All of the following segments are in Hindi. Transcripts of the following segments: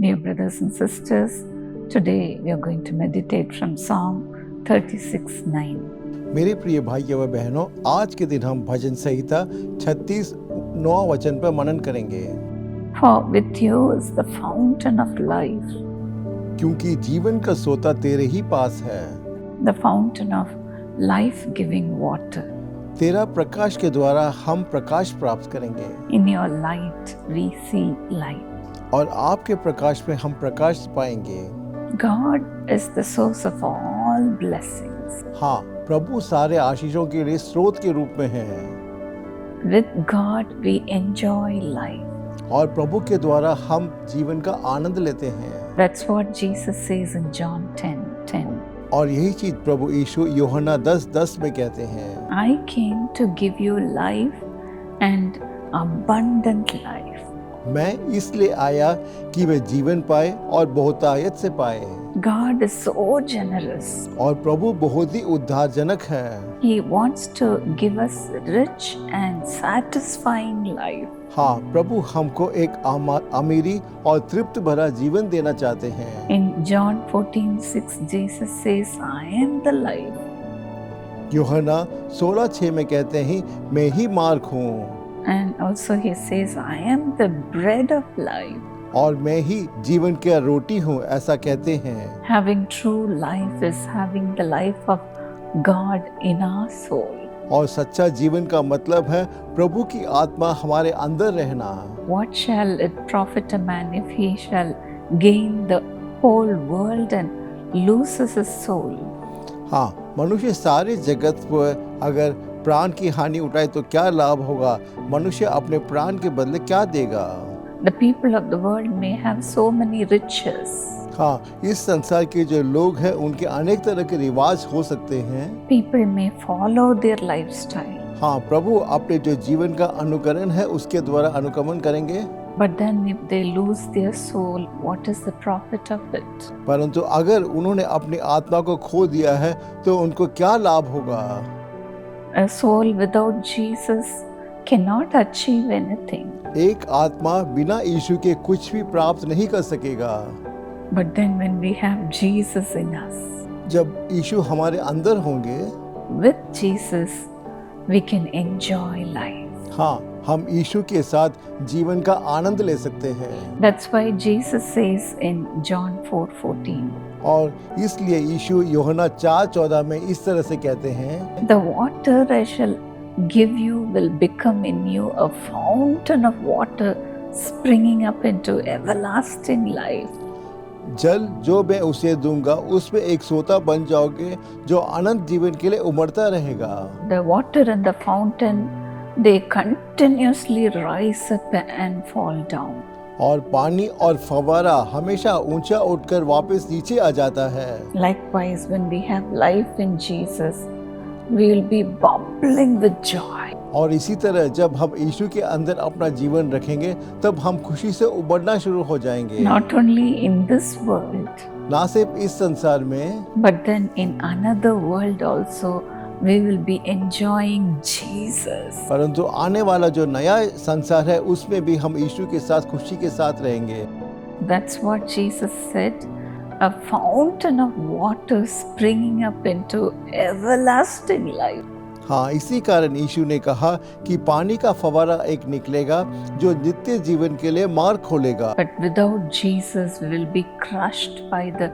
Dear brothers and sisters, today we are going to meditate from Psalm 36:9. मेरे प्रिय भाइयों व बहनों, आज के दिन हम भजन संहिता 36 वचन पर मनन करेंगे। For with you is the fountain of life, क्योंकि जीवन का सोता तेरे ही पास है, the fountain of life-giving water. तेरा प्रकाश के द्वारा हम प्रकाश प्राप्त करेंगे In your light we see light. और आपके प्रकाश में हम प्रकाश पाएंगे। God is the source of all blessings. हाँ, प्रभु सारे आशीषों के लिए स्रोत के रूप में है With God we enjoy life. और प्रभु के द्वारा हम जीवन का आनंद लेते हैं। That's what Jesus says in John 10:10. और यही चीज प्रभु यीशु यूहन्ना 10:10 में कहते हैं, I came to give you life and abundant life. मैं इसलिए आया कि वे जीवन पाए और बहुतायत से पाए। God is so generous. और प्रभु बहुत ही उद्धारजनक है। He wants to give us rich and satisfying life. हाँ, प्रभु हमको एक अमीरी और तृप्त भरा जीवन देना चाहते हैं। In John 14:6, Jesus says, I am the life. यूहन्ना 16:6 में कहते हैं, मैं ही मार्ग हूँ And also he says, I am the bread of life. और मैं ही जीवन की रोटी हूँ, ऐसा कहते हैं। Having true life is having the life of God in our soul. और सच्चा जीवन का मतलब है प्रभु की आत्मा हमारे अंदर रहना। What shall it profit a man if he shall gain the whole world and loses his soul? हाँ, मनुष्य सारे जगत पर अगर प्राण की हानि उठाए तो क्या लाभ होगा? मनुष्य अपने प्राण के बदले क्या देगा? The people of the world may have so many riches. हाँ, इस संसार के जो लोग हैं उनके अनेक तरह के रिवाज हो सकते हैं। People may follow their lifestyle. हाँ, प्रभु अपने जो जीवन का अनुकरण है उसके द्वारा अनुगमन करेंगे। But then if they lose their soul, what is the profit of it? परंतु अगर उन्होंने अपनी आत्मा को खो दिया है तो उनको क्या लाभ होगा? A soul without Jesus cannot achieve anything. एक आत्मा बिना यीशु के कुछ भी प्राप्त नहीं कर सकेगा। But then when we have Jesus in us, जब यीशु हमारे अंदर होंगे, with Jesus, we can enjoy life. हाँ, हम यीशु के साथ जीवन का आनंद ले सकते हैं। That's why Jesus says in John 4:14, और इसलिए यीशु यूहन्ना 4:14 में इस तरह से कहते हैं, the water I shall give you will become in you a fountain of water springing up into everlasting life. जल जो मैं उसे दूंगा उसमें एक सोता बन जाओगे जो अनंत जीवन के लिए उमड़ता रहेगा। The water in the fountain, they continuously rise up and fall down. और पानी और फव्वारा हमेशा ऊंचा उठकर वापस नीचे आ जाता है। Likewise, when we have life in Jesus, we will be bubbling with joy. और इसी तरह जब हम यीशु के अंदर अपना जीवन रखेंगे तब हम खुशी से उबड़ना शुरू हो जाएंगे। Not only in this world, ना सिर्फ इस संसार में, but then in another world also, we will be enjoying Jesus. परंतु आने वाला जो नया संसार है उसमें भी हम यीशु के साथ खुशी के साथ रहेंगे। That's what Jesus said, a fountain of water springing up into everlasting life. हाँ, इसी कारण यीशु ने कहा कि पानी का फव्वारा एक निकलेगा जो नित्य जीवन के लिए मार्ग खोलेगा। But without Jesus, we will be crushed by the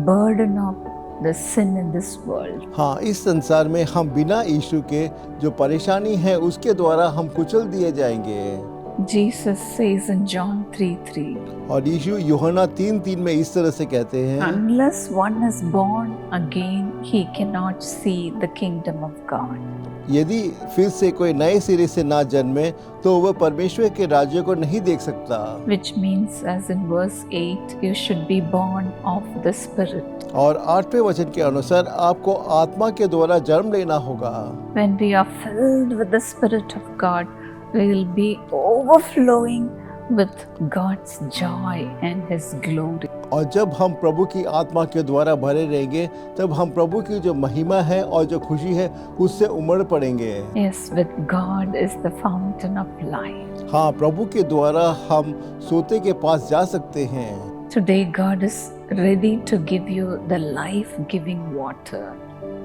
burden of the sin in this world. हाँ, इस संसार में हम बिना यीशु के जो परेशानी है उसके द्वारा हम कुचल दिए जाएंगे। Jesus says in John 3:3, और यीशु यूहन्ना 3:3 में इस तरह से कहते हैं, unless one is born again, he cannot see the kingdom of God. यदि फिर से कोई नए सिरे से ना जन्मे तो वह परमेश्वर के राज्य को नहीं देख सकता। Which means, as in verse 8, you should be born of the Spirit. और 8वें वचन के अनुसार आपको आत्मा के द्वारा जन्म लेना होगा। When we are filled with the Spirit of God, we will be overflowing with God's joy and His glory. और जब हम प्रभु की आत्मा के द्वारा भरे रहेंगे तब हम प्रभु की जो महिमा है और जो खुशी है उससे उमड़ पड़ेंगे। Yes, with God is the fountain of life. हाँ, प्रभु के द्वारा हम सोते के पास जा सकते हैं। Today, God is ready to give you the life-giving water.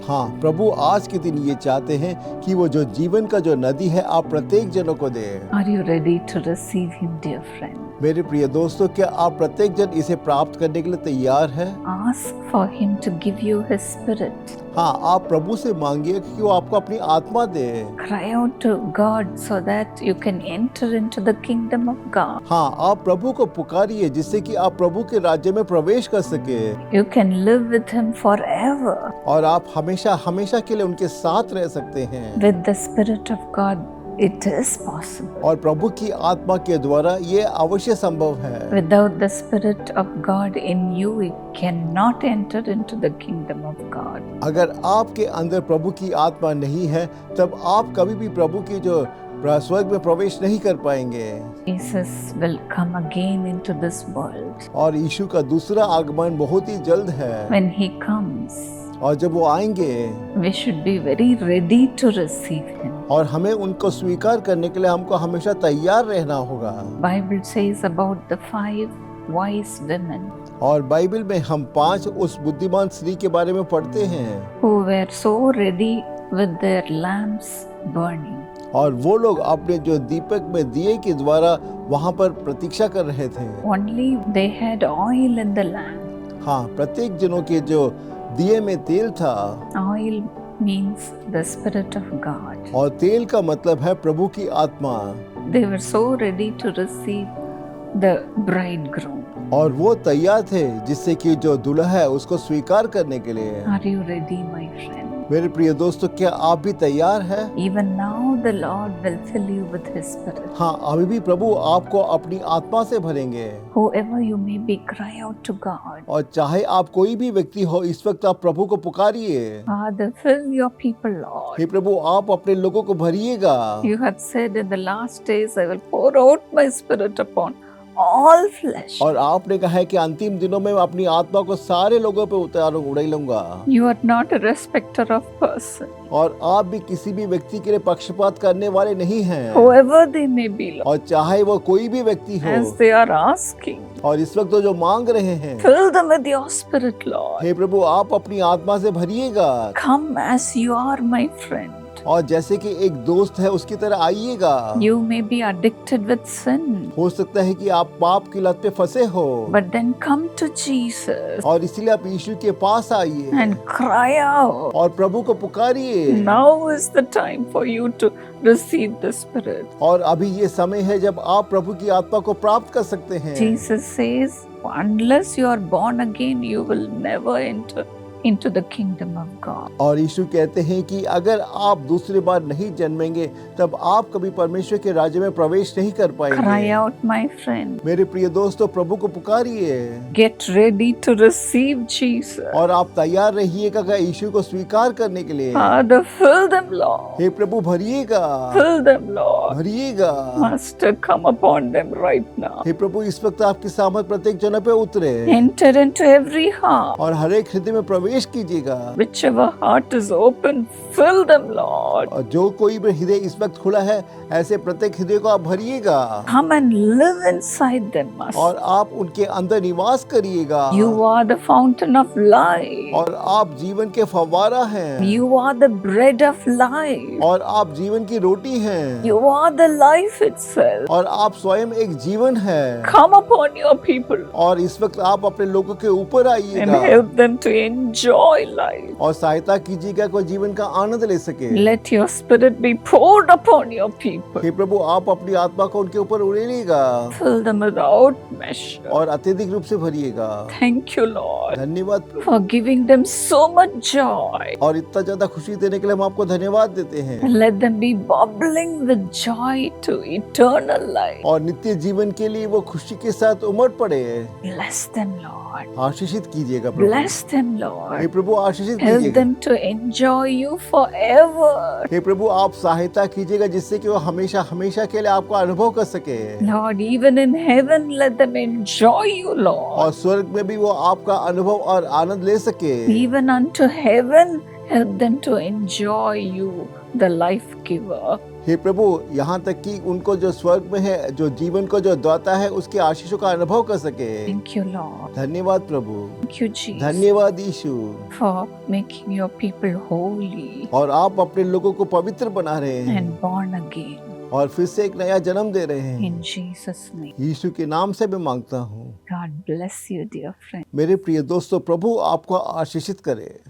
हाँ, प्रभु आज के दिन ये चाहते हैं कि वो जो जीवन का जो नदी है आप प्रत्येक जनों को दें। Are you ready to receive Him, dear friend? मेरे प्रिय दोस्तों, क्या आप प्रत्येक जन इसे प्राप्त करने के लिए तैयार हैं? Ask for Him to give you His Spirit. हाँ, आप प्रभु से मांगिए कि वो आपको अपनी आत्मा दे। Cry out to God so that you can enter into the kingdom of God. हाँ, आप प्रभु को पुकारिए जिससे कि आप प्रभु के राज्य में प्रवेश कर सके You can live with Him forever. और आप हमेशा हमेशा के लिए उनके साथ रह सकते हैं। With the Spirit of God, it is possible. और प्रभु की आत्मा के द्वारा ये अवश्य संभव है। Without the Spirit of God in you, you cannot enter into the kingdom of God. अगर आपके अंदर प्रभु की आत्मा नहीं है तब आप कभी भी प्रभु की जो स्वर्ग में प्रवेश नहीं कर पाएंगे। Jesus will come again into this world. और यीशु का दूसरा आगमन बहुत ही जल्द है। When He comes, और जब वो आएंगे we should be very ready to receive Him. और हमें उनको स्वीकार करने के लिए हमको हमेशा तैयार रहना होगा। Bible says about the 5 wise women और बाइबल में हम 5 उस बुद्धिमान स्त्री के बारे में पढ़ते हैं who were so ready with their lamps burning. और वो लोग अपने जो दीपक में दिए के द्वारा वहाँ पर प्रतीक्षा कर रहे थे। Only they had oil in the lamp. हाँ, प्रत्येक जनों के जो दिए में तेल था। Oil means the Spirit of God. और तेल का मतलब है प्रभु की आत्मा। They were so ready to receive the bridegroom. और वो तैयार थे जिससे कि जो दूल्हा है उसको स्वीकार करने के लिए। Are you ready, my friend? मेरे प्रिय दोस्तों, क्या आप भी तैयार हैं? Even now the Lord will fill you with His Spirit. हाँ, अभी भी प्रभु आपको अपनी आत्मा से भरेंगे। Whoever you may be, cry out to God. और चाहे आप कोई भी व्यक्ति हो, इस वक्त आप प्रभु को पुकारिए। Father, fill your people, Lord. हे प्रभु, आप अपने लोगों को भरिएगा। You have said in the last days, I will pour out my Spirit upon all flesh. और आपने कहा है कि अंतिम दिनों में मैं अपनी आत्मा को सारे लोगों पे उड़ाऊंगा। You are not a respecter of person. और आप भी किसी भी व्यक्ति के लिए पक्षपात करने वाले नहीं हैं। Whoever they may be, Lord, और चाहे वो कोई भी व्यक्ति हो, as they are asking, और इस वक्त तो जो मांग रहे हैं, fill them with your Spirit, Lord. हे प्रभु, आप अपनी आत्मा से भरिएगा। Come as you are, my friend. और जैसे कि एक दोस्त है उसकी तरह आइएगा। You may be addicted with sin, हो सकता है कि आप पाप की लत पे फंसे हो, but then come to Jesus और इसीलिए आप यीशु के पास आइए and cry out. और प्रभु को पुकारिए। Now is the time for you to receive the Spirit. और अभी ये समय है जब आप प्रभु की आत्मा को प्राप्त कर सकते हैं। Jesus says, unless you are born again, you will never enter into the kingdom of God. और यीशु कहते हैं कि अगर आप दूसरी बार नहीं जन्मेंगे तब आप कभी परमेश्वर के राज्य में प्रवेश नहीं कर Cry पाएंगे। out, my friend. मेरे प्रिय दोस्तों, प्रभु को पुकारिए Get ready to receive Jesus. और आप तैयार रहिएगा यीशु को स्वीकार करने के लिए। Father, fill them, Lord. हे प्रभु, भरिएगा, Fill them, Lord. भरिएगा। Master, come upon them right now. हे प्रभु, इस वक्त आपकी सामर्थ प्रत्येक जन पे उतरे Enter into every heart. और हर एक हृदय में प्रवेश कीजिएगा। Whichever heart is open, fill them, Lord. और जो कोई भी हृदय इस वक्त खुला है, ऐसे प्रत्येक हृदय को आप भरिएगा Come and live inside them, Master. और आप उनके अंदर निवास करिएगा। You are the fountain of life. और आप जीवन के फव्वारा हैं। You are the bread of life. और आप जीवन की रोटी हैं। You are the life itself. और आप स्वयं एक जीवन है। Come upon your people और इस वक्त आप अपने लोगों के ऊपर and आइएगा help them to enjoy life. और सहायता कीजिएगा कोई जीवन का आनंद ले सके। Let your Spirit be poured upon your people. हे प्रभु, आप अपनी आत्मा को उनके ऊपर उड़ेलिएगा Fill them without measure. और अत्यधिक रूप से भरिएगा। Thank you, Lord, धन्यवाद प्रभु। for giving them so much joy. और इतना ज्यादा खुशी देने के लिए हम आपको धन्यवाद देते हैं। Let them be bubbling with joy to eternal life. और नित्य जीवन के लिए वो खुशी के साथ उमड़ पड़े। Bless them, Lord. आशीषित कीजिएगा प्रभु। Bless them, हे Lord. प्रभु, आशीषित Help कीजिएगा। them to enjoy you forever. हे प्रभु, आप सहायता कीजिएगा जिससे कि वो हमेशा हमेशा के लिए आपको अनुभव कर सके। Lord, even in heaven, let them enjoy you, और Lord. स्वर्ग में भी वो आपका अनुभव और आनंद ले सके। Even unto heaven, help them to enjoy you, the life giver. हे प्रभु, यहाँ तक कि उनको जो स्वर्ग में है, जो जीवन को जो दाता है, उसके आशीषों का अनुभव कर सके। Thank you, Lord. धन्यवाद प्रभु, Thank you, Jesus, धन्यवाद यीशु। for making your people holy और आप अपने लोगों को पवित्र बना रहे हैं and born again. और फिर से एक नया जन्म दे रहे हैं। In Jesus' name. यीशु के नाम से मैं मांगता हूँ। God bless you, dear friend. मेरे प्रिय दोस्तों, प्रभु आपको आशीषित करे।